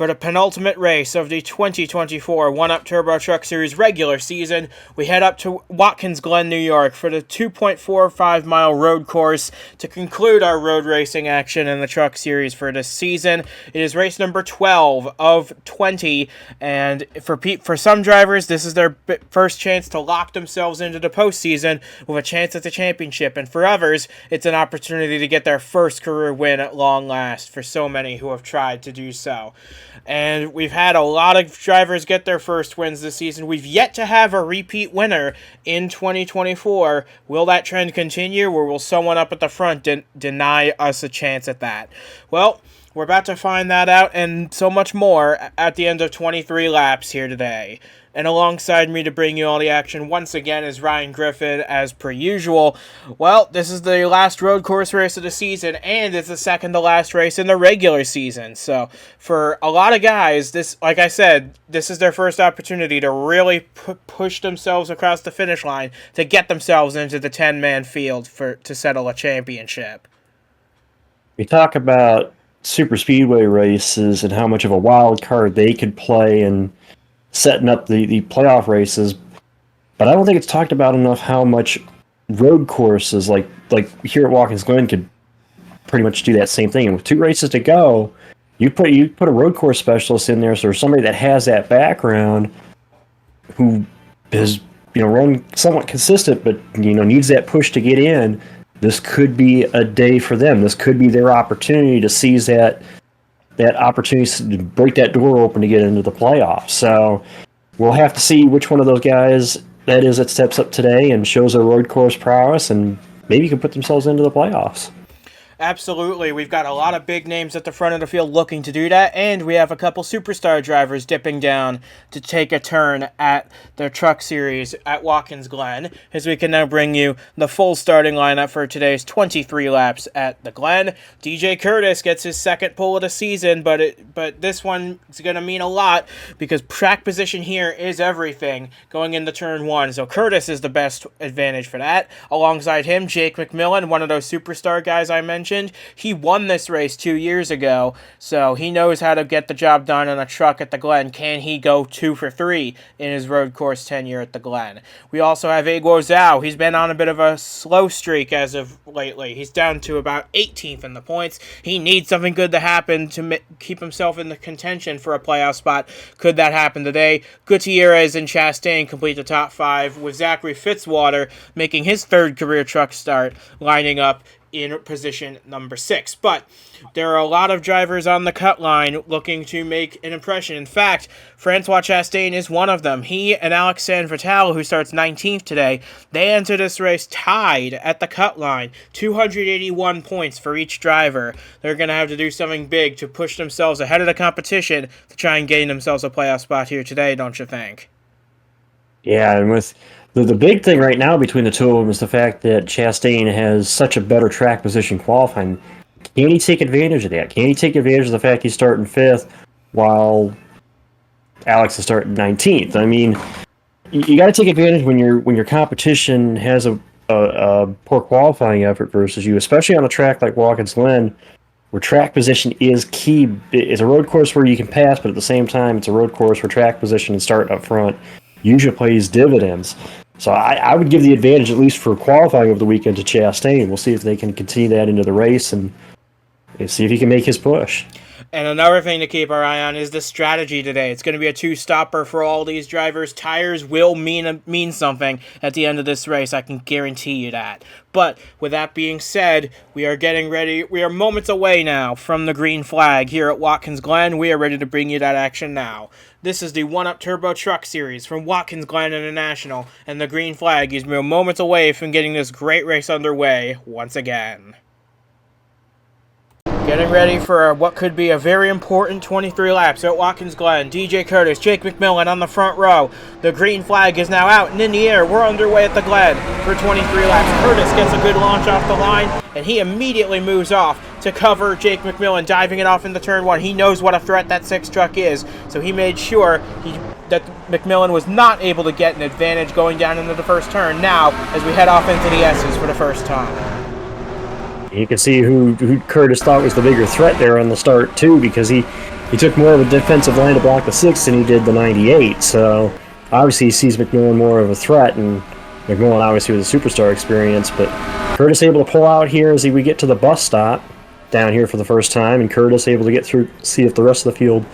For the penultimate race of the 2024 1UP Turbo Truck Series regular season, we head up to Watkins Glen, New York for the 2.45-mile road course to conclude our road racing action in the Truck Series for this season. It is race number 12 of 20, and for some drivers, this is their first chance to lock themselves into the postseason with a chance at the championship, and for others, it's an opportunity to get their first career win at long last for so many who have tried to do so. And we've had a lot of drivers get their first wins this season. We've yet to have a repeat winner in 2024. Will that trend continue, or will someone up at the front deny us a chance at that? Well, we're about to find that out and so much more at the end of 23 laps here today. And alongside me to bring you all the action once again is Ryan Griffin, as per usual. Well, this is the last road course race of the season, and it's the second to last race in the regular season. So, for a lot of guys, this, like I said, this is their first opportunity to really push themselves across the finish line to get themselves into the 10-man field to settle a championship. We talk about super speedway races and how much of a wild card they could play and setting up the playoff races, but I don't think it's talked about enough how much road courses like here at Watkins Glen could pretty much do that same thing. And with 2 races to go, you put a road course specialist in there, so there's somebody that has that background who is run somewhat consistent, but needs that push to get in. This could be a day for them. This could be their opportunity to seize that opportunity to break that door open to get into the playoffs. So we'll have to see which one of those guys that is that steps up today and shows their road course prowess, and maybe can put themselves into the playoffs. Absolutely. We've got a lot of big names at the front of the field looking to do that, and we have a couple superstar drivers dipping down to take a turn at their truck series at Watkins Glen, as we can now bring you the full starting lineup for today's 23 laps at the Glen. DJ Curtis gets his second pole of the season, but this one is going to mean a lot because track position here is everything going into turn 1, so Curtis is the best advantage for that. Alongside him, Jake McMillan, one of those superstar guys I mentioned. He won this race 2 years ago, so he knows how to get the job done on a truck at the Glen. Can he go 2 for 3 in his road course tenure at the Glen? We also have Eguo Zhao. He's been on a bit of a slow streak as of lately. He's down to about 18th in the points. He needs something good to happen to keep himself in the contention for a playoff spot. Could that happen today? Gutierrez and Chastain complete the top 5, with Zachary Fitzwater making his 3rd career truck start, lining up in position number 6. But there are a lot of drivers on the cut line looking to make an impression. In fact, Francois Chastain is one of them. He and Alex Sanfratello, who starts 19th today, they enter this race tied at the cut line. 281 points for each driver. They're going to have to do something big to push themselves ahead of the competition to try and gain themselves a playoff spot here today, don't you think? Yeah, and with the big thing right now between the two of them is the fact that Chastain has such a better track position qualifying. Can he take advantage of that? Can he take advantage of the fact he's starting 5th while Alex is starting 19th? I mean, you got to take advantage when your competition has a poor qualifying effort versus you, especially on a track like Watkins Glen, where track position is key. It's a road course where you can pass, but at the same time, it's a road course where track position and starting up front usually plays dividends. So I would give the advantage, at least for qualifying over the weekend, to Chastain. We'll see if they can continue that into the race and see if he can make his push. And another thing to keep our eye on is the strategy today. It's going to be a 2-stopper for all these drivers. Tires will mean something at the end of this race. I can guarantee you that. But with that being said, we are getting ready. We are moments away now from the green flag here at Watkins Glen. We are ready to bring you that action now. This is the 1UP Turbo Truck Series from Watkins Glen International, and the green flag is mere moments away from getting this great race underway once again. Getting ready for what could be a very important 23 laps at Watkins Glen. DJ Curtis, Jake McMillan on the front row. The green flag is now out and in the air. We're underway at the Glen for 23 laps. Curtis gets a good launch off the line, and he immediately moves off to cover Jake McMillan, diving it off into turn 1. He knows what a threat that 6 truck is, so he made sure that McMillan was not able to get an advantage going down into the first turn. Now, as we head off into the S's for the first time. You can see who Curtis thought was the bigger threat there on the start, too, because he he took more of a defensive line to block the 6 than he did the 98. So obviously he sees McMillan more of a threat, and McMillan obviously with a superstar experience. But Curtis able to pull out here as we get to the bus stop down here for the first time, and Curtis able to get through, see if the rest of the field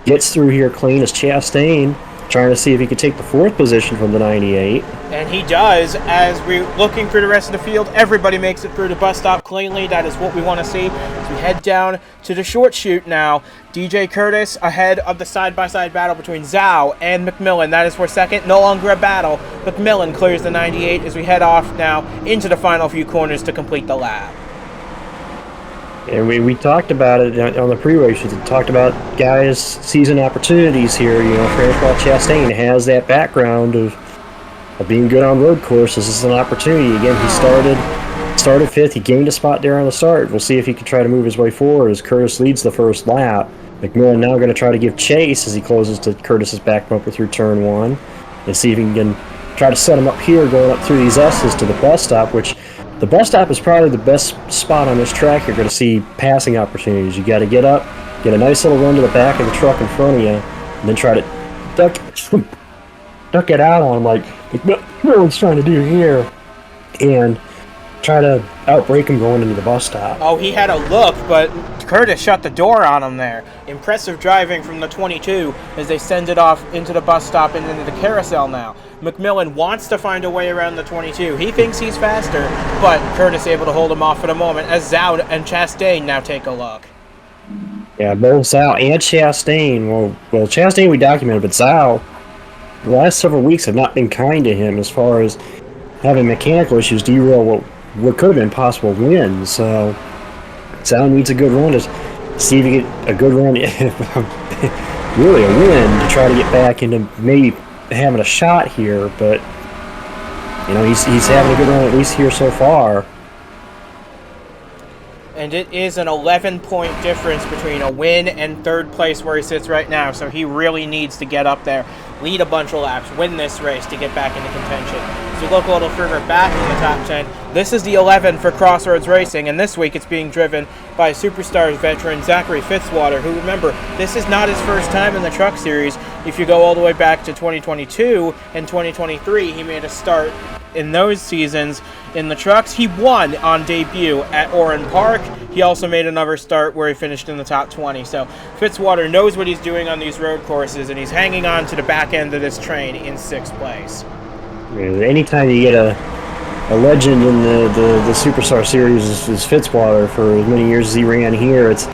gets through here clean as Chastain trying to see if he could take the 4th position from the 98. And he does. As we're looking through the rest of the field, everybody makes it through the bus stop cleanly. That is what we want to see. As we head down to the short chute now, DJ Curtis ahead of the side-by-side battle between Zhao and McMillan. That is for second. No longer a battle. McMillan clears the 98 as we head off now into the final few corners to complete the lap. And we talked about it on the pre-race. We talked about guys' season opportunities here. You know, Francois Chastain has that background of being good on road courses. This is an opportunity. Again, he started 5th. He gained a spot there on the start. We'll see if he can try to move his way forward as Curtis leads the first lap. McMillan now going to try to give chase as he closes to Curtis's back bumper through turn 1. And see if he can try to set him up here going up through these S's to the bus stop, which the bus stop is probably the best spot on this track. You're going to see passing opportunities. You got to get up, get a nice little run to the back of the truck in front of you, and then try to duck it out on him like McMillan's trying to do here, and try to outbrake him going into the bus stop. Oh, he had a look, but Curtis shut the door on him there. Impressive driving from the 22 as they send it off into the bus stop and into the carousel now. McMillan wants to find a way around the 22. He thinks he's faster, but Curtis able to hold him off for the moment as Zhao and Chastain now take a look. Yeah, both Zhao and Chastain. Well, Chastain we documented, but Zhao, the last several weeks have not been kind to him as far as having mechanical issues derail what could have been possible wins. So Zhao needs a good run to see if he get a good run, really a win, to try to get back into maybe having a shot here. But you know, he's having a good run at least here so far. And it is an 11-point difference between a win and third place where he sits right now. So he really needs to get up there, lead a bunch of laps, win this race to get back into contention. So we look a little further back in the top 10. This is the 11 for Crossroads Racing, and this week it's being driven by Superstars veteran Zachary Fitzwater, who, remember, this is not his first time in the Truck Series. If you go all the way back to 2022 and 2023, he made a start in those seasons in the trucks. He won on debut at Oran Park. He also made another start where he finished in the top 20. So Fitzwater knows what he's doing on these road courses, and he's hanging on to the back end of this train in 6th place. Anytime you get a legend in the Superstar Series is Fitzwater for as many years as he ran here, it's,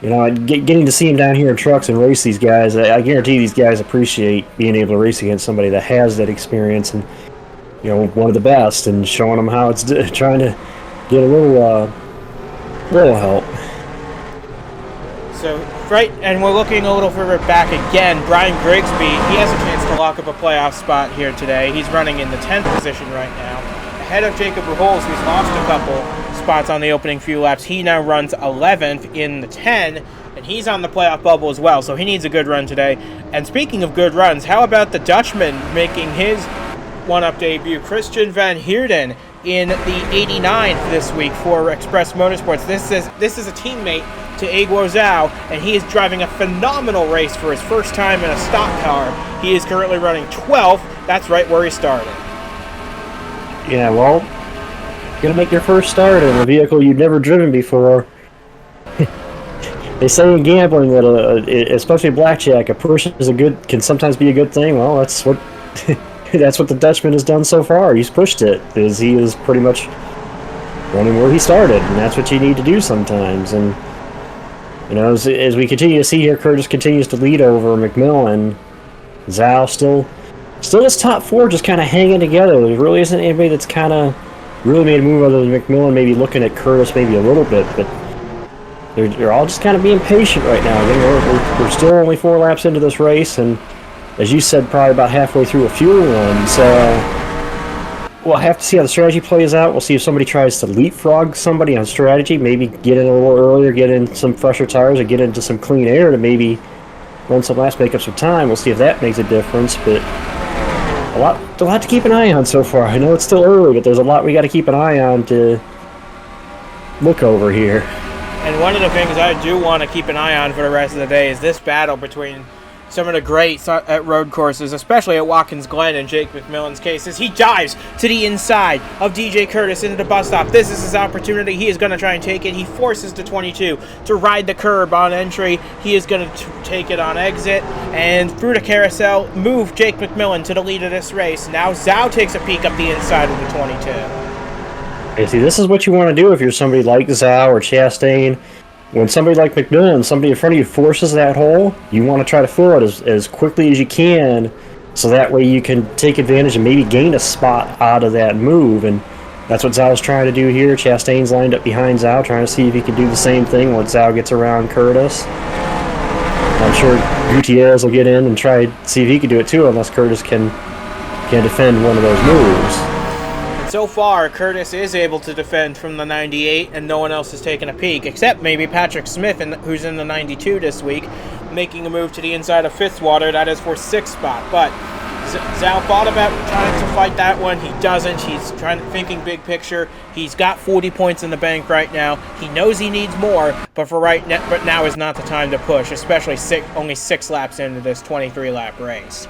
you know, getting to see him down here in trucks and race these guys, I guarantee these guys appreciate being able to race against somebody that has that experience and, you know, one of the best, and showing them how it's trying to get a little help. So, right, and we're looking a little further back again. Brian Grigsby, he has a chance to lock up a playoff spot here today. He's running in the 10th position right now, ahead of Jacob Raholes, who's lost a couple spots on the opening few laps. He now runs 11th in the 10, and he's on the playoff bubble as well, so he needs a good run today. And speaking of good runs, how about the Dutchman making his one-up debut, Christian Van Heerden, in the 89 this week for Express Motorsports. This is a teammate to Aguo Zhao, and he is driving a phenomenal race for his first time in a stock car. He is currently running 12th. That's right where he started. Yeah, well, gonna make your first start in a vehicle you've never driven before. They say in gambling that, especially blackjack, a push can sometimes be a good thing. Well, that's what that's what the Dutchman has done so far. He's pushed it, because he is pretty much running where he started, and that's what you need to do sometimes. And you know, as we continue to see here, Curtis continues to lead over McMillan. Zhao still this top 4 just kind of hanging together. There really isn't anybody that's kind of really made a move other than McMillan, maybe looking at Curtis maybe a little bit, but they're all just kind of being patient right now. Again, we're still only 4 laps into this race, and as you said, probably about halfway through a fuel run, so we'll have to see how the strategy plays out. We'll see if somebody tries to leapfrog somebody on strategy, maybe get in a little earlier, get in some fresher tires, or get into some clean air to maybe run some laps, make up some time. We'll see if that makes a difference, but a lot to keep an eye on so far. I know it's still early, but there's a lot we got to keep an eye on to look over here. And one of the things I do want to keep an eye on for the rest of the day is this battle between some of the greats at road courses, especially at Watkins Glen in Jake McMillan's case, as he dives to the inside of DJ Curtis into the bus stop. This is his opportunity. He is going to try and take it. He forces the 22 to ride the curb on entry. He is going to take it on exit, and through the carousel, move Jake McMillan to the lead of this race. Now Zhao takes a peek up the inside of the 22. Hey, see, this is what you want to do if you're somebody like Zhao or Chastain. When somebody like McMillan, somebody in front of you forces that hole, you want to try to fill it as quickly as you can, so that way you can take advantage and maybe gain a spot out of that move. And that's what Zhao's trying to do here. Chastain's lined up behind Zhao, trying to see if he can do the same thing once Zhao gets around Curtis. I'm sure Gutierrez will get in and try to see if he can do it too, unless Curtis can defend one of those moves. So far, Curtis is able to defend from the 98, and no one else has taken a peek, except maybe Patrick Smith, who's in the 92 this week, making a move to the inside of Fitzwater. That is for 6th spot. But Zhao thought about trying to fight that one. He doesn't. He's thinking big picture. He's got 40 points in the bank right now. He knows he needs more, but now is not the time to push, especially only 6 laps into this 23-lap race.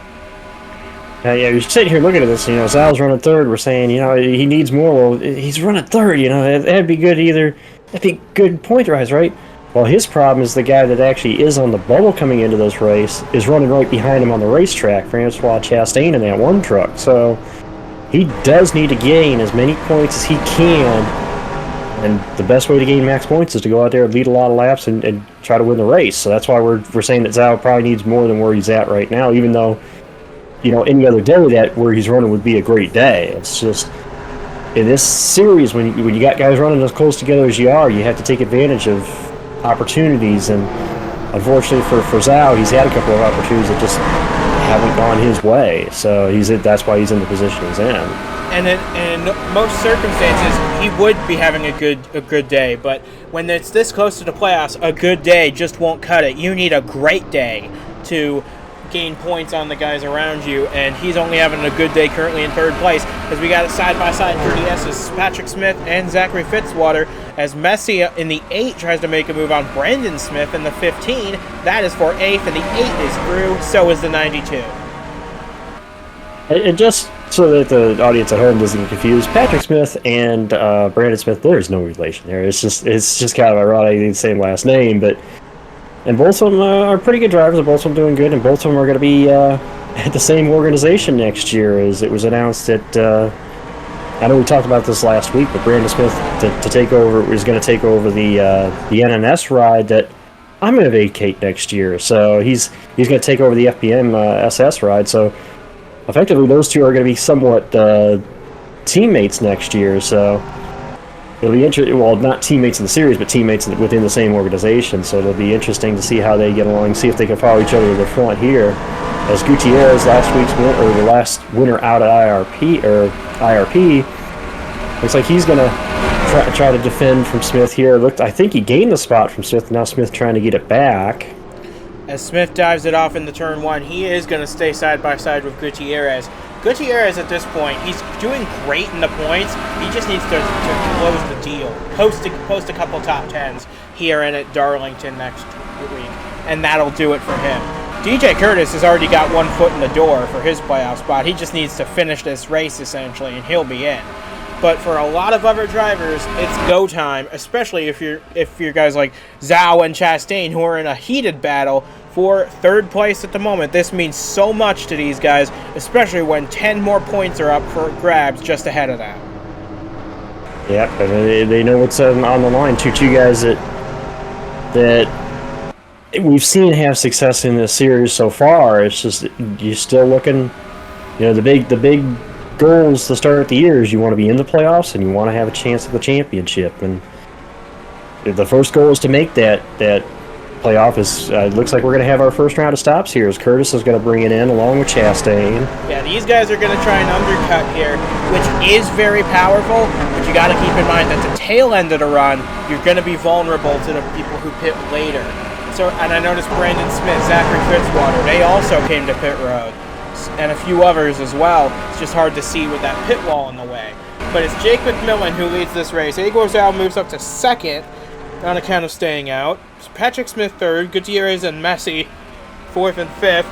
Yeah, you're sitting here looking at this, Zal's running third. We're saying, he needs more. Well, he's running third, that'd be good that'd be good point rise, right? Well, his problem is the guy that actually is on the bubble coming into this race is running right behind him on the racetrack, Francois Chastain in that one truck. So he does need to gain as many points as he can, and the best way to gain max points is to go out there and lead a lot of laps and try to win the race. So that's why we're saying that Zhao probably needs more than where he's at right now, even though any other day that where he's running would be a great day. It's just in this series when you got guys running as close together as you are, you have to take advantage of opportunities. And unfortunately for Zhao, he's had a couple of opportunities that just haven't gone his way. So that's why he's in the position he's in. And in most circumstances, he would be having a good day. But when it's this close to the playoffs, a good day just won't cut it. You need a great day to gain points on the guys around you, and he's only having a good day currently in 3rd place, as we got it side by side for the S's, Patrick Smith and Zachary Fitzwater, as Messi in the 8 tries to make a move on Brandon Smith in the 15. That is for 8th, and the 8 is through, so is the 92. And just so that the audience at home doesn't get confused, Patrick Smith and Brandon Smith, there's no relation there. It's just kind of ironic, the same last name, and both of them are pretty good drivers, and both of them doing good, and both of them are going to be at the same organization next year, as it was announced that, I know we talked about this last week, but Brandon Smith to take over is going to take over the NNS ride that I'm going to vacate next year. So he's going to take over the FPM SS ride. So effectively, those two are going to be somewhat teammates next year. So it'll be interesting. Well, not teammates in the series, but teammates within the same organization. So it'll be interesting to see how they get along, see if they can follow each other to the front here. As Gutierrez, the last winner out at IRP, looks like he's going to try to defend from Smith here. I think he gained the spot from Smith. Now Smith trying to get it back. As Smith dives it off into turn 1, he is going to stay side by side with Gutierrez. Gutierrez at this point, he's doing great in the points. He just needs to close the deal. Post a couple top 10s here and at Darlington next week, and that'll do it for him. DJ Curtis has already got one foot in the door for his playoff spot. He just needs to finish this race, essentially, and he'll be in. But for a lot of other drivers, it's go time, especially if you're guys like Zhao and Chastain, who are in a heated battle for 3rd place at the moment. This means so much to these guys, especially when 10 more points are up for grabs just ahead of that. Yep, and they know what's on the line. Two guys that we've seen have success in this series so far. It's just you're still looking, the big goals to start the year is you want to be in the playoffs and you want to have a chance at the championship. And the first goal is to make that playoff. It looks like we're going to have our first round of stops here, as Curtis is going to bring it in along with Chastain. Yeah, these guys are going to try and undercut here, which is very powerful, but you got to keep in mind that the tail end of the run, you're going to be vulnerable to the people who pit later. So, and I noticed Brandon Smith, Zachary Fitzwater, they also came to pit road, and a few others as well. It's just hard to see with that pit wall in the way. But it's Jake McMillan who leads this race. Igor Zhao moves up to 2nd. on account of staying out. Patrick Smith third, Gutierrez and Messi fourth and fifth.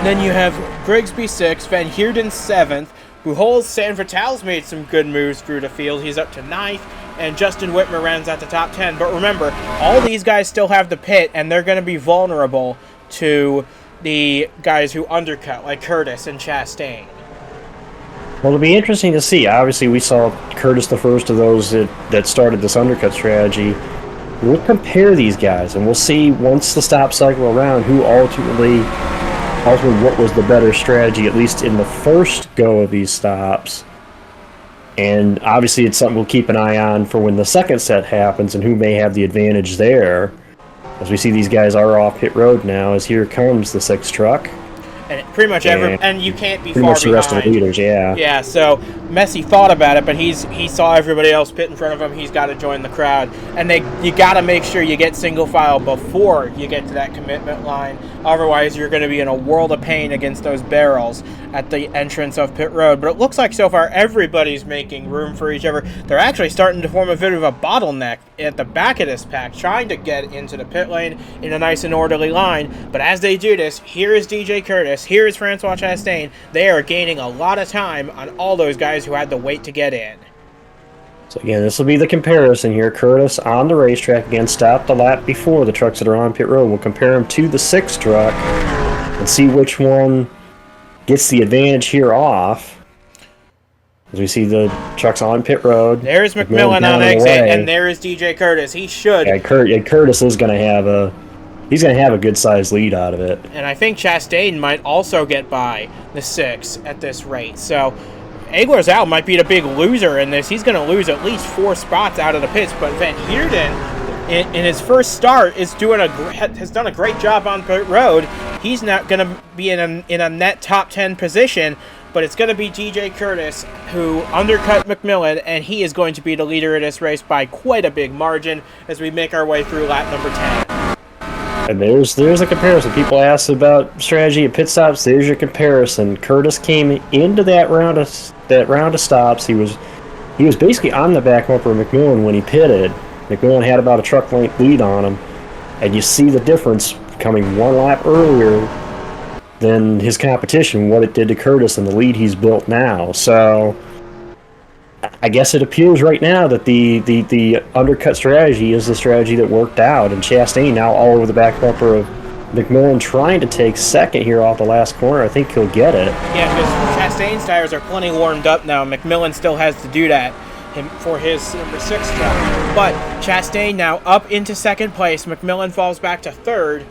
Then you have Grigsby sixth, Van Heerden seventh, Pujols, Sanford's made some good moves through the field. He's up to ninth, and Justin Whitmer rounds out the top 10. But remember, all these guys still have the pit, and they're going to be vulnerable to the guys who undercut, like Curtis and Chastain. Well, it'll be interesting to see. Obviously, we saw Curtis the first of those that started this undercut strategy. We'll compare these guys, and we'll see once the stop cycle around who ultimately what was the better strategy, at least in the first go of these stops. And obviously, it's something we'll keep an eye on for when the second set happens and who may have the advantage there. As we see these guys are off pit road now, as here comes the sixth truck. And pretty much and you can't be pretty far much the behind. rest of the leaders, yeah. Yeah, so Messi thought about it, but he saw everybody else pit in front of him. He's got to join the crowd, and you got to make sure you get single file before you get to that commitment line. Otherwise, you're going to be in a world of pain against those barrels at the entrance of pit road. But it looks like so far everybody's making room for each other. They're actually starting to form a bit of a bottleneck at the back of this pack, trying to get into the pit lane in a nice and orderly line. But as they do this, here is DJ Curtis, here is Francois Chastain. They are gaining a lot of time on all those guys who had to wait to get in. So again, this will be the comparison here. Curtis on the racetrack, again, stopped the lap before the trucks that are on pit road. We'll compare him to the sixth truck and see which one gets the advantage here off. As we see the trucks on pit road. There's McMillan on exit, and there is DJ Curtis. He should. Yeah, Curtis is going to have a good-sized lead out of it. And I think Chastain might also get by the six at this rate. So Aguilar might be the big loser in this. He's going to lose at least 4 spots out of the pits. But Van Heerden, in his first start, has done a great job on pit road. He's not going to be in a net top 10 position, but it's going to be DJ Curtis who undercut McMillan, and he is going to be the leader of this race by quite a big margin as we make our way through lap number 10. And there's a comparison. People ask about strategy at pit stops. There's your comparison. Curtis came into that round of stops. He was basically on the back bumper of McMillan when he pitted. McMillan had about a truck length lead on him, and you see the difference coming one lap earlier than his competition, what it did to Curtis and the lead he's built now. So I guess it appears right now that the undercut strategy is the strategy that worked out, and Chastain now all over the back bumper of McMillan trying to take second here off the last corner. I think he'll get it. Yeah, because Chastain's tires are plenty warmed up now. McMillan still has to do that for his number 6 truck. But Chastain now up into second place. McMillan falls back to third.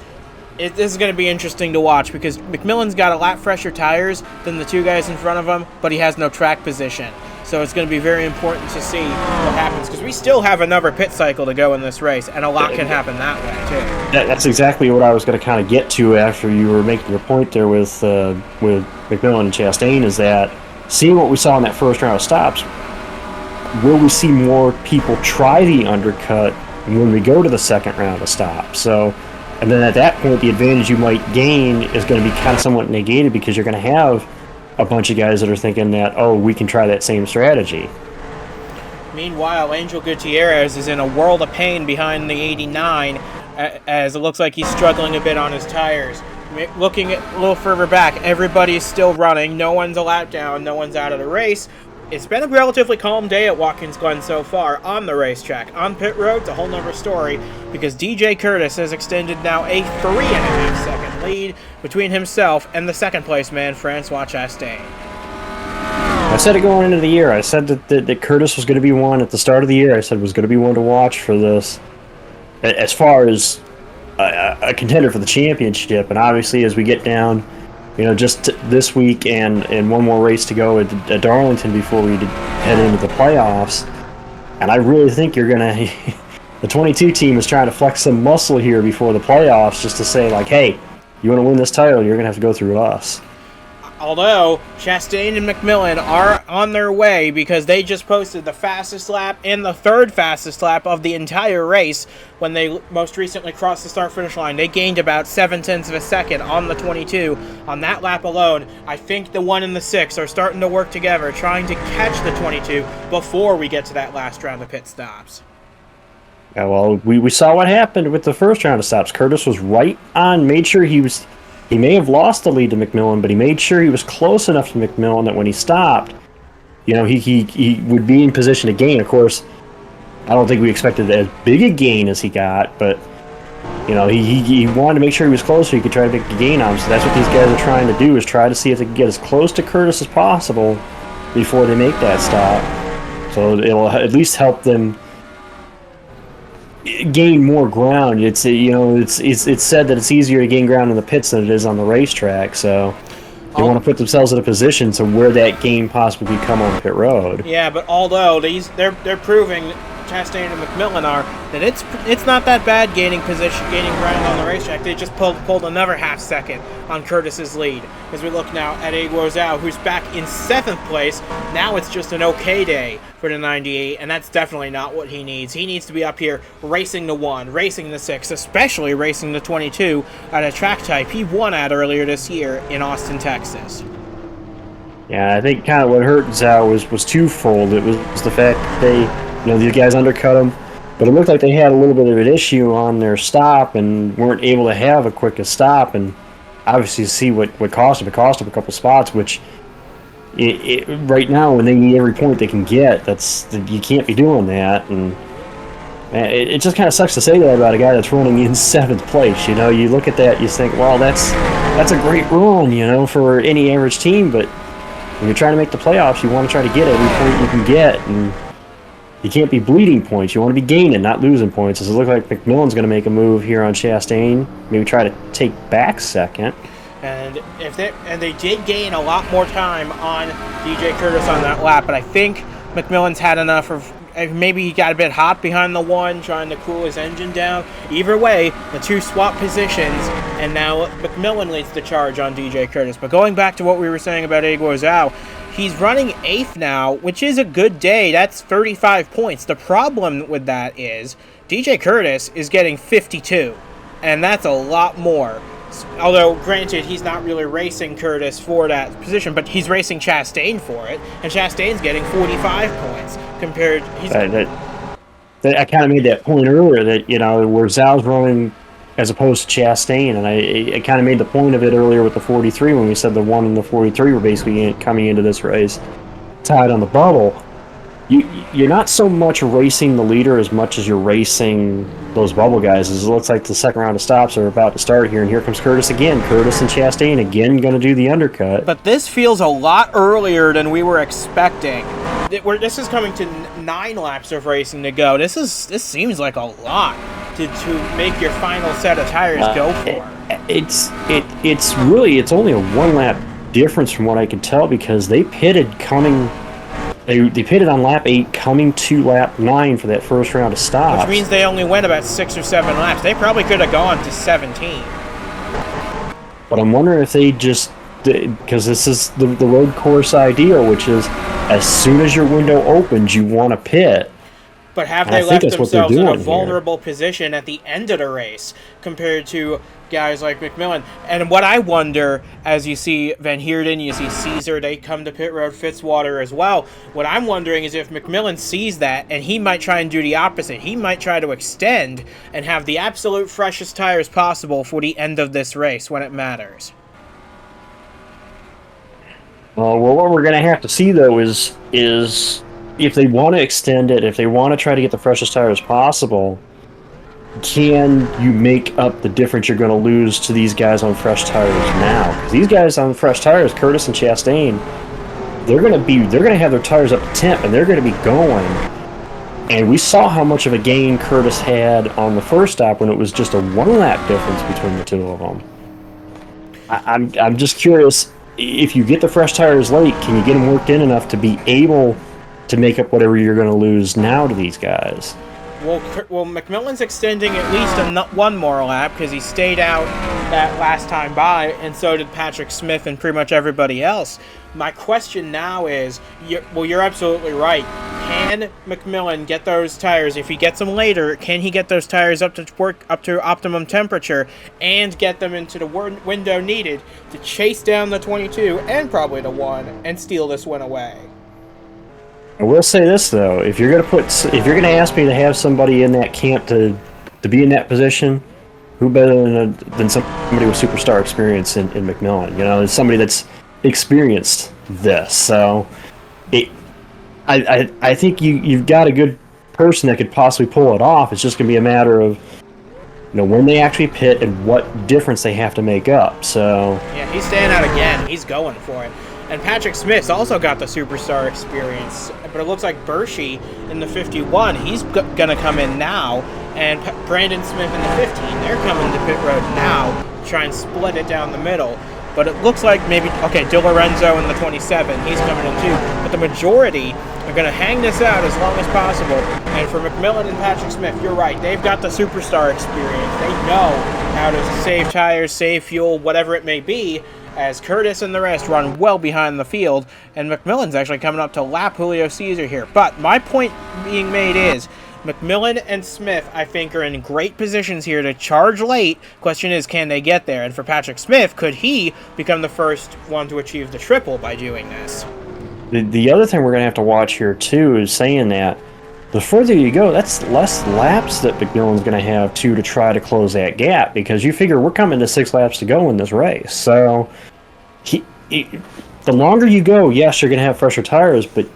This is going to be interesting to watch because McMillan's got a lot fresher tires than the 2 guys in front of him, but he has no track position. So it's going to be very important to see what happens because we still have another pit cycle to go in this race, and a lot can happen that way too. That's exactly what I was going to kind of get to after you were making your point there with McMillan and Chastain, is that seeing what we saw in that first round of stops, will we see more people try the undercut when we go to the second round of stops? So, and then at that point, the advantage you might gain is going to be kind of somewhat negated because you're going to have a bunch of guys that are thinking that, oh, we can try that same strategy. Meanwhile, Angel Gutierrez is in a world of pain behind the 89 as it looks like he's struggling a bit on his tires. Looking at a little further back, everybody's still running. No one's a lap down. No one's out of the race. It's been a relatively calm day at Watkins Glen so far on the racetrack. On pit road, it's a whole nother story because DJ Curtis has extended now a 3.5 second lead between himself and the second place man, Francois Chastain. I said it going into the year. I said that Curtis was going to be one at the start of the year. I said was going to be one to watch for this as far as a contender for the championship. And obviously as we get down, just this week and one more race to go at Darlington before we head into the playoffs. And I really think you're going to... the 22 team is trying to flex some muscle here before the playoffs just to say, like, hey, you want to win this title, you're going to have to go through us. Although Chastain and McMillan are on their way because they just posted the fastest lap and the third fastest lap of the entire race when they most recently crossed the start-finish line. They gained about 0.7 of a second on the 22 on that lap alone. I think the 1 and the 6 are starting to work together, trying to catch the 22 before we get to that last round of pit stops. Yeah, well, we saw what happened with the first round of stops. Curtis was right on, made sure he may have lost the lead to McMillan, but he made sure he was close enough to McMillan that when he stopped, he would be in position to gain. Of course, I don't think we expected as big a gain as he got, but he wanted to make sure he was close so he could try to make a gain on him. So that's what these guys are trying to do, is try to see if they can get as close to Curtis as possible before they make that stop. So it'll at least help them gain more ground. It's said that it's easier to gain ground in the pits than it is on the racetrack. So they want to put themselves in a position to where that gain possibly come on pit road. Yeah, but although they're proving, Chastain and McMillan are, that it's not that bad gaining ground on the racetrack. They just pulled another half second on Curtis's lead. As we look now at Abe Rosal, who's back in 7th place. Now it's just an okay day for the 98, and that's definitely not what he needs. He needs to be up here racing the 1, racing the 6, especially racing the 22 at a track type he won at earlier this year in Austin, Texas. Yeah, I think kind of what hurt Zhao was twofold. It was the fact that these guys undercut him, but it looked like they had a little bit of an issue on their stop and weren't able to have a quickest stop, and obviously see what cost them. It cost them a couple spots, which right now when they need every point they can get, you can't be doing that. And it just kind of sucks to say that about a guy that's running in 7th place. You look at that, you think, well, that's a great run, for any average team, but when you're trying to make the playoffs, you want to try to get every point you can get, and you can't be bleeding points. You want to be gaining, not losing points. Does it look like McMillan's going to make a move here on Chastain? Maybe try to take back second. And they did gain a lot more time on DJ Curtis on that lap, but I think McMillan's had enough of. Maybe he got a bit hot behind the 1, trying to cool his engine down. Either way, the 2 swap positions, and now McMillan leads the charge on DJ Curtis. But going back to what we were saying about Abe Rosal, he's running 8th now, which is a good day. That's 35 points. The problem with that is DJ Curtis is getting 52, and that's a lot more. Although, granted, he's not really racing Curtis for that position, but he's racing Chastain for it, and Chastain's getting 45 points compared. I kind of made that point earlier that where Zhao's running as opposed to Chastain, and I kind of made the point of it earlier with the 43 when we said the 1 and the 43 were basically coming into this race tied on the bubble. You're not so much racing the leader as much as you're racing those bubble guys. As it looks like the second round of stops are about to start here, and here comes Curtis again. Curtis and Chastain again going to do the undercut. But this feels a lot earlier than we were expecting. This is coming to 9 laps of racing to go. This seems like a lot to make your final set of tires go for. It's only a 1 lap difference from what I can tell, because they pitted They pitted on lap 8, coming to lap 9 for that first round of stops. Which means they only went about 6 or 7 laps. They probably could have gone to 17. But I'm wondering if they just, because this is the road course ideal, which is as soon as your window opens, you want to pit. But have they left themselves in a vulnerable position at the end of the race compared to guys like McMillan? And what I wonder, as you see Van Heerden, you see Caesar, they come to pit road, Fitzwater as well. What I'm wondering is if McMillan sees that, and he might try and do the opposite. He might try to extend and have the absolute freshest tires possible for the end of this race when it matters. Well, what we're going to have to see, though, is if they want to extend it, if they want to try to get the freshest tires possible, can you make up the difference you're going to lose to these guys on fresh tires now? Because these guys on fresh tires, Curtis and Chastain, they're going to have their tires up to temp, and they're going to be going. And we saw how much of a gain Curtis had on the first stop when it was just a 1 lap difference between the 2 of them. I'm just curious, if you get the fresh tires late, can you get them worked in enough to be able to make up whatever you're going to lose now to these guys? Well, McMillan's extending at least 1 more lap because he stayed out that last time by, and so did Patrick Smith and pretty much everybody else. My question now is, you're absolutely right. Can McMillan get those tires? If he gets them later, can he get those tires up to optimum temperature and get them into the window needed to chase down the 22 and probably the 1 and steal this win away? I will say this though: if you're gonna ask me to have somebody in that camp to be in that position, who better than somebody with superstar experience in McMillan? You know, somebody that's experienced this. So, I think you've got a good person that could possibly pull it off. It's just gonna be a matter of when they actually pit and what difference they have to make up. So yeah, he's staying out again. He's going for it. And Patrick Smith's also got the superstar experience, but it looks like Bershey in the 51, he's going to come in now, and Brandon Smith in the 15, they're coming to pit road now, try and split it down the middle. But it looks like maybe, okay, DiLorenzo in the 27, he's coming in too, but the majority are going to hang this out as long as possible. And for McMillan and Patrick Smith, you're right, they've got the superstar experience. They know how to save tires, save fuel, whatever it may be, as Curtis and the rest run well behind the field, and McMillan's actually coming up to lap Julio Cesar here. But my point being made is, McMillan and Smith, I think, are in great positions here to charge late. Question is, can they get there? And for Patrick Smith, could he become the first one to achieve the triple by doing this? The other thing we're going to have to watch here, too, is saying that the further you go, that's less laps that McMillan's going to have, too, to try to close that gap, because you figure we're coming to 6 laps to go in this race. So the longer you go, yes, you're going to have fresher tires, but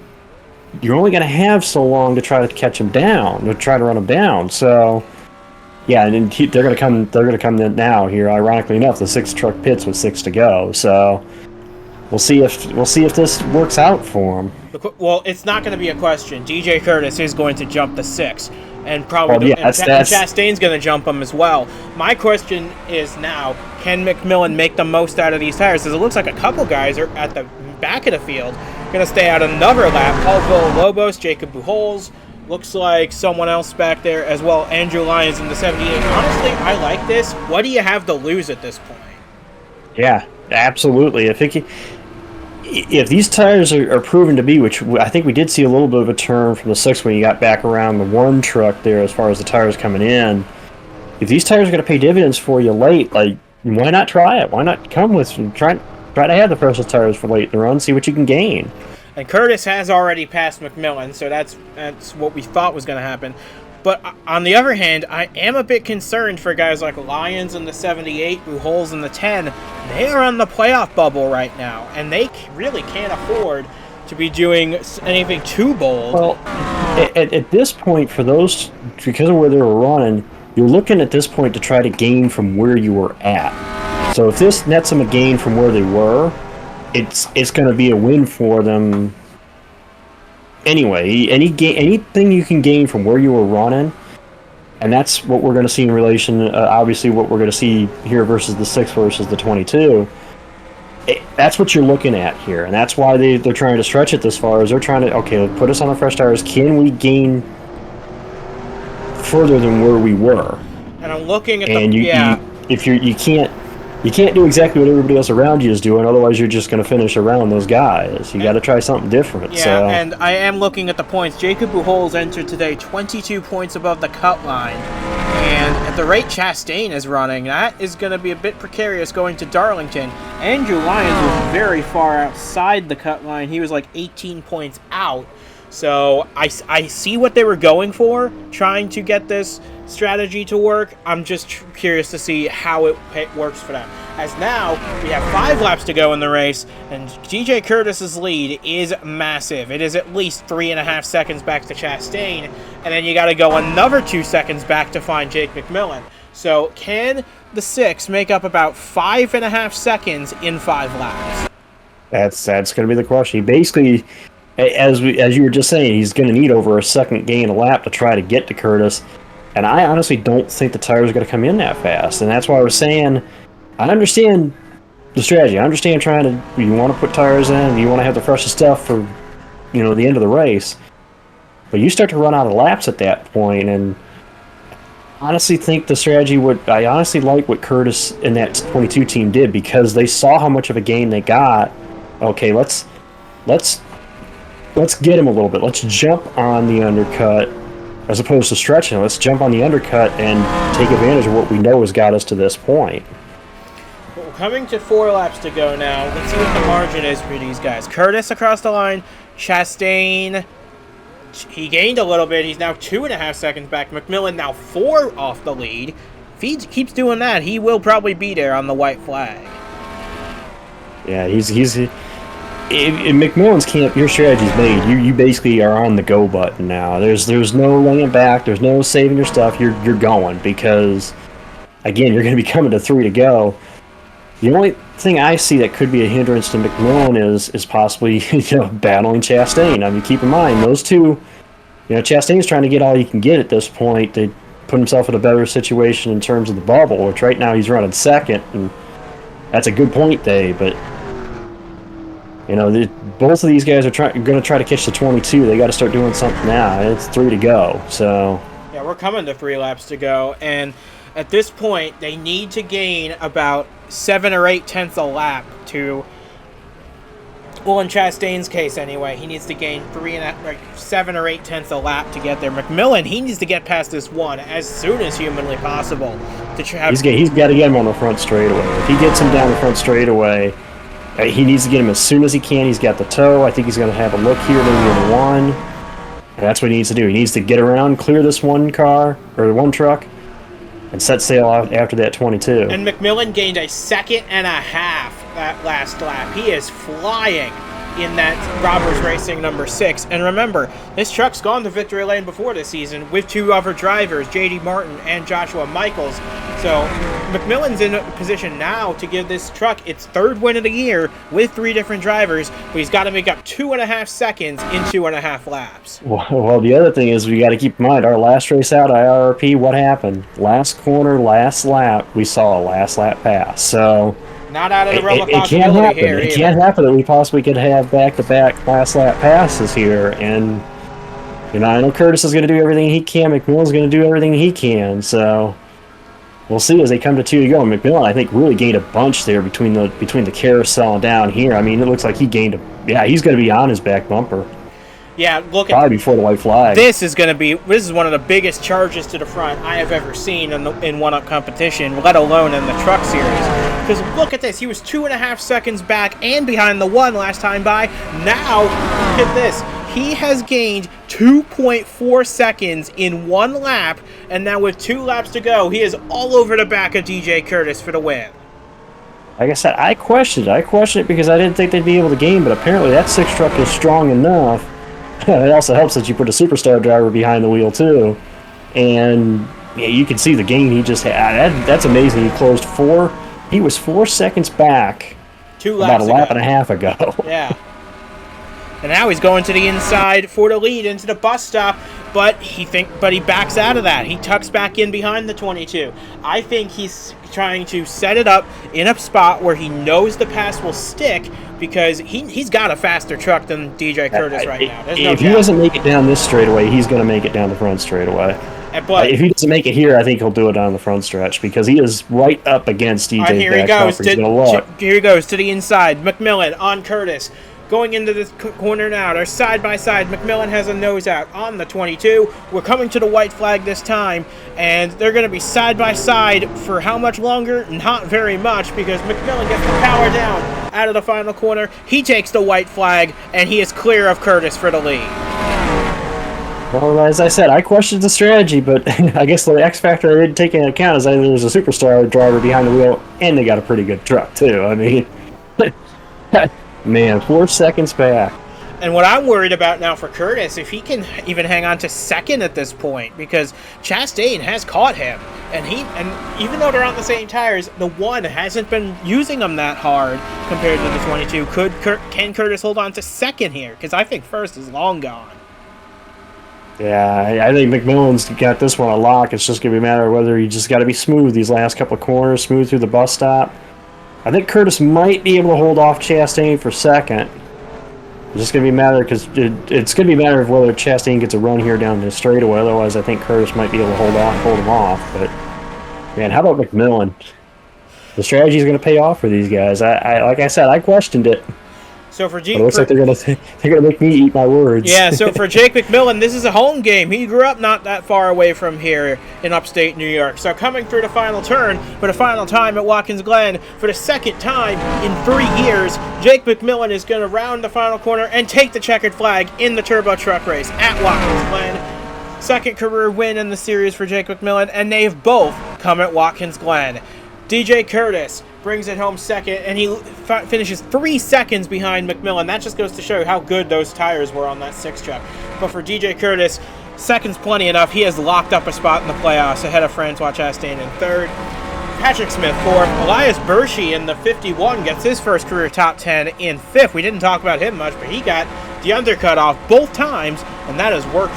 you're only going to have so long to try to catch them down, to try to run them down. So, yeah, and they're going to come. They're going to come in now. Here, ironically enough, the 6 truck pits with 6 to go. So, we'll see if this works out for them. Well, it's not going to be a question. DJ Curtis is going to jump the 6, and probably Chastain's going to jump him as well. My question is now, can McMillan make the most out of these tires? Because it looks like a couple guys are at the back of the field going to stay out another lap. Paul Villalobos, Jacob Buchholz, looks like someone else back there as well. Andrew Lyons in the 78. Honestly, I like this. What do you have to lose at this point? Yeah, absolutely. If these tires are proven to be, which I think we did see a little bit of a turn from the 6 when you got back around the 1 truck there as far as the tires coming in, if these tires are going to pay dividends for you late, like, why not try it? Why not come with try to have the freshest tires for late in the run, see what you can gain. And Curtis has already passed McMillan, so that's what we thought was going to happen. But on the other hand, I am a bit concerned for guys like Lyons in the 78, Buchholz in the 10. They are on the playoff bubble right now, and they really can't afford to be doing anything too bold. Well, at this point, for those, because of where they were running, you're looking at this point to try to gain from where you were at. So if this nets them a gain from where they were, it's going to be a win for them. Anyway, anything you can gain from where you were running, and that's what we're going to see in relation. Obviously, what we're going to see here versus the 6 versus the 22. That's what you're looking at here, and that's why they're trying to stretch it this far. Is they're trying to put us on the fresh tires. Can we gain further than where we were? And I'm looking at you can't do exactly what everybody else around you is doing, otherwise you're just going to finish around those guys. You got to try something different. Yeah, so. And I am looking at the points. Jacob Buchholz entered today 22 points above the cut line. And at the rate Chastain is running, that is going to be a bit precarious going to Darlington. Andrew Lyons was very far outside the cut line. He was like 18 points out. So I see what they were going for, trying to get this strategy to work. I'm just curious to see how it works for them. As now, we have 5 laps to go in the race, and DJ Curtis's lead is massive. It is at least 3.5 seconds back to Chastain, and then you got to go another 2 seconds back to find Jake McMillan. So can the 6 make up about 5.5 seconds in 5 laps? That's going to be the question. He basically, as you were just saying, he's going to need over a second gain a lap to try to get to Curtis. And I honestly don't think the tires are going to come in that fast. And that's why I was saying, I understand the strategy. I understand you want to put tires in, you want to have the freshest stuff for, the end of the race. But you start to run out of laps at that point, and I honestly think the strategy I honestly like what Curtis and that 22 team did, because they saw how much of a gain they got. Okay, let's get him a little bit. Let's jump on the undercut. As opposed to stretching, let's jump on the undercut and take advantage of what we know has got us to this point. Well, we're coming to 4 laps to go now. Let's see what the margin is for these guys. Curtis across the line, Chastain, he gained a little bit. He's now 2.5 seconds back. McMillan now 4 off the lead. If he keeps doing that, he will probably be there on the white flag. Yeah, he's in McMillan's camp. Your strategy's made. You basically are on the go button now. There's no laying back. There's no saving your stuff. You're going, because again, you're going to be coming to 3 to go. The only thing I see that could be a hindrance to McMillan is possibly battling Chastain. I mean, keep in mind those two. Chastain's trying to get all he can get at this point to put himself in a better situation in terms of the bubble, which right now he's running second, and that's a good point, Dave. But both of these guys are going to try to catch the 22. They got to start doing something now. It's 3 to go. So yeah, we're coming to 3 laps to go, and at this point, they need to gain about 7 or 8 tenths a lap to. Well, in Chastain's case, anyway, he needs to gain 7 or 8 tenths a lap to get there. McMillan, he needs to get past this one as soon as humanly possible. He's got to get him on the front straightaway. If he gets him down the front straightaway, he needs to get him as soon as he can. He's got the toe. I think he's going to have a look here, maybe in one. And that's what he needs to do. He needs to get around, clear this one car or one truck, and set sail out after that 22. And McMillan gained 1.5 seconds that last lap. He is flying in that Robbers Racing number 6. And remember, this truck's gone to victory lane before this season with 2 other drivers, J.D. Martin and Joshua Michaels. So McMillan's in a position now to give this truck its 3rd win of the year with 3 different drivers, but he's got to make up 2.5 seconds in 2.5 laps. Well, the other thing is we got to keep in mind, our last race out, IRP, what happened? Last corner, last lap, we saw a last lap pass. So not out of the realm of possibility here. It can't happen that we possibly could have back-to-back last lap passes here. And I know Curtis is going to do everything he can. McMillan's going to do everything he can. So we'll see as they come to 2 to go. McMillan, I think, really gained a bunch there between the carousel and down here. I mean, it looks like he gained he's going to be on his back bumper. Yeah, probably before the white flag. This is one of the biggest charges to the front I have ever seen in one-up competition, let alone in the truck series. Because look at this, he was 2.5 seconds back and behind the 1 last time by. Now, look at this. He has gained 2.4 seconds in 1 lap, and now with 2 laps to go, he is all over the back of DJ Curtis for the win. Like I said, I questioned it because I didn't think they'd be able to gain, but apparently that 6 truck is strong enough. It also helps that you put a superstar driver behind the wheel too, and you can see the gain he just had. That's amazing. He closed 4. He was 4 seconds back 2 laps about a lap and a half ago. Yeah. And now he's going to the inside for the lead into the bus stop, but he backs out of that. He tucks back in behind the 22. I think he's trying to set it up in a spot where he knows the pass will stick, because he's got a faster truck than DJ Curtis right now. If he doesn't make it down this straightaway, he's going to make it down the front straightaway. But if he doesn't make it here, I think he'll do it on the front stretch, because he is right up against DJ. Here he goes. Here he goes to the inside. McMillan on Curtis. Going into this corner now. They're side by side. McMillan has a nose out on the 22. We're coming to the white flag this time, and they're going to be side by side for how much longer? Not very much, because McMillan gets the power down out of the final corner. He takes the white flag, and he is clear of Curtis for the lead. Well, as I said, I questioned the strategy, but I guess the X factor I didn't take into account is that there was a superstar driver behind the wheel, and they got a pretty good truck too. I mean, man, 4 seconds back. And what I'm worried about now for Curtis, if he can even hang on to second at this point, because Chastain has caught him, and even though they're on the same tires, the 1 hasn't been using them that hard compared to the 22. Can Curtis hold on to second here? Because I think first is long gone. Yeah, I think McMillan's got this one a lock. It's just going to be a matter of whether he just got to be smooth these last couple of corners, smooth through the bus stop. I think Curtis might be able to hold off Chastain for second. It's just going to be a matter, because it's going to be a matter of whether Chastain gets a run here down the straightaway. Otherwise, I think Curtis might be able to hold him off. But man, how about McMillan? The strategy is going to pay off for these guys. Like I said, I questioned it. So for But it looks like they're gonna make me eat my words. Yeah, so for Jake McMillan, this is a home game. He grew up not that far away from here in upstate New York. So coming through the final turn for the final time at Watkins Glen for the second time in 3 years, Jake McMillan is going to round the final corner and take the checkered flag in the turbo truck race at Watkins Glen. Second career win in the series for Jake McMillan, and they've both come at Watkins Glen. DJ Curtis brings it home second, and he finishes 3 seconds behind McMillan. That just goes to show how good those tires were on that 6 truck. But for DJ Curtis, seconds plenty enough. He has locked up a spot in the playoffs ahead of Francois Chastain in third. Patrick Smith fourth. Elias Bershey in the 51 gets his first career top 10 in fifth. We didn't talk about him much, but he got the undercut off both times, and that has worked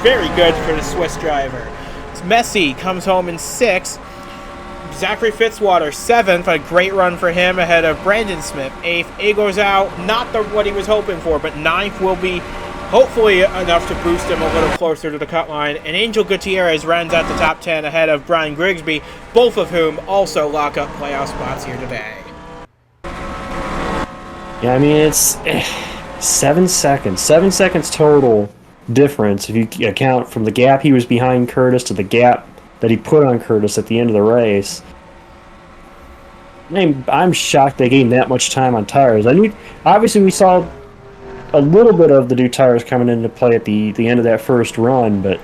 very good for the Swiss driver. Messi comes home in sixth. Zachary Fitzwater, 7th, a great run for him ahead of Brandon Smith, 8th. Ego's out, not what he was hoping for, but 9th will be hopefully enough to boost him a little closer to the cut line. And Angel Gutierrez rounds out the top 10 ahead of Brian Grigsby, both of whom also lock up playoff spots here today. Yeah, I mean, it's 7 seconds. 7 seconds total difference if you account from the gap he was behind Curtis to the gap that he put on Curtis at the end of the race. I'm shocked they gained that much time on tires. Obviously we saw a little bit of the new tires coming into play at the end of that first run, but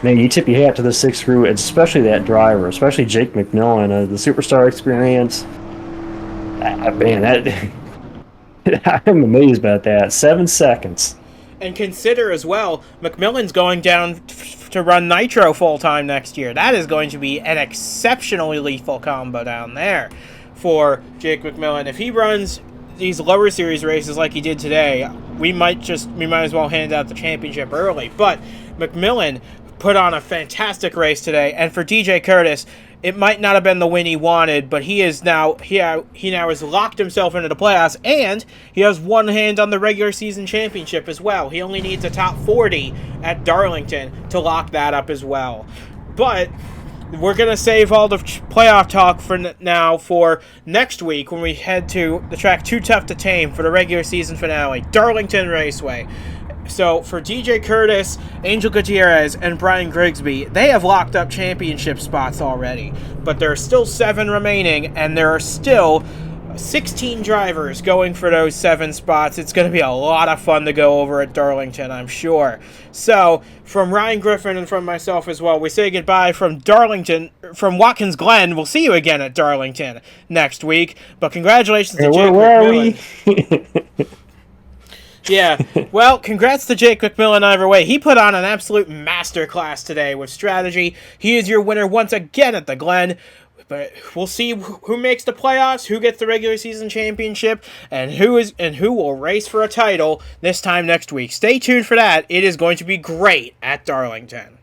man, you tip your hat to the 6th crew, especially that driver, especially Jake McMillan, the superstar experience. Man, I'm amazed about that. 7 seconds. And consider as well, McMillan's going down to run Nitro full-time next year. That is going to be an exceptionally lethal combo down there for Jake McMillan. If he runs these lower series races like he did today, we might as well hand out the championship early. But McMillan put on a fantastic race today, and for DJ Curtis, it might not have been the win he wanted, but he now has locked himself into the playoffs, and he has one hand on the regular season championship as well. He only needs a top 40 at Darlington to lock that up as well. But we're going to save all the playoff talk for now for next week when we head to the track Too Tough to Tame for the regular season finale, Darlington Raceway. So for DJ Curtis, Angel Gutierrez, and Brian Grigsby, they have locked up championship spots already. But there are still 7 remaining, and there are still 16 drivers going for those 7 spots. It's going to be a lot of fun to go over at Darlington, I'm sure. So from Ryan Griffin and from myself as well, we say goodbye from Watkins Glen. We'll see you again at Darlington next week. But congratulations to Jake McMillan. Yeah, well, congrats to Jake McMillan either way. He put on an absolute masterclass today with strategy. He is your winner once again at the Glen. But we'll see who makes the playoffs, who gets the regular season championship, and who will race for a title this time next week. Stay tuned for that. It is going to be great at Darlington.